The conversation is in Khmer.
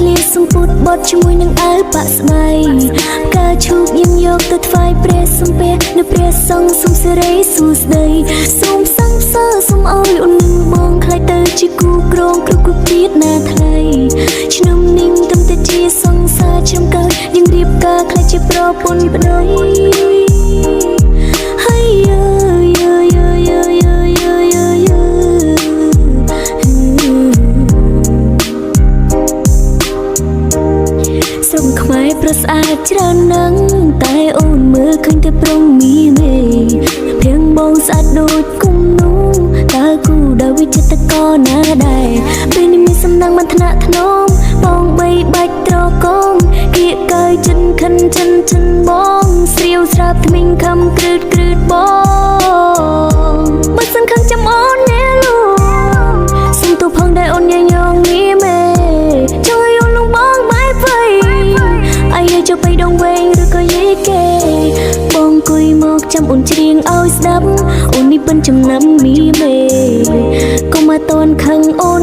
ស្លៀកសំពត់បត់ជាមួយនឹងអាវប៉ាក់ស្បៃការឈូកញញយកទៅថ្វាយព្រះសំពះនៅព្រះសង្ឃសូមសិរីសួស្ដីសូមសង្ឃសើសូមអើយអូននឹងបងខ្លាចទៅជាគូក្រងគ្រប់ទៀតណាថ្លៃឆ្នាំនេះទំតែជាសង្សារឆ្នាំកើតយើងរៀបការខ្លាចជាប្រពន្ធប្តីហើយស្រុកខ្មែរប្រស្អាតច្រើនណាស់តែអូនមើលឃើញតែប្រុងមីមេព្រៀងបងស្អាតដូចគុំនូតើគូដល់វិចិត្រក៏ណាដែរពេលនេះមានសំណាងបានថ្នាក់ធ្នមបងបីបាច់ត្រកងគៀកកើចិនខិនចិនបងស្រាវស្រាប់ថ្មីងខំក្រឺតបងបើសិនខឹងចាំអូនណែលោកសុំទូផងដែរអូនញញងមីមេចង់ឲ្យអូនលងបងម៉ែវៃអាយចូលទៅដងវែងឬក៏យេគេបងគួយមកចាំអូនច្រៀងឲ្យស្ដាប់អូននេះពិនចំណាំមីមេកុំមកតន់ខឹងអូន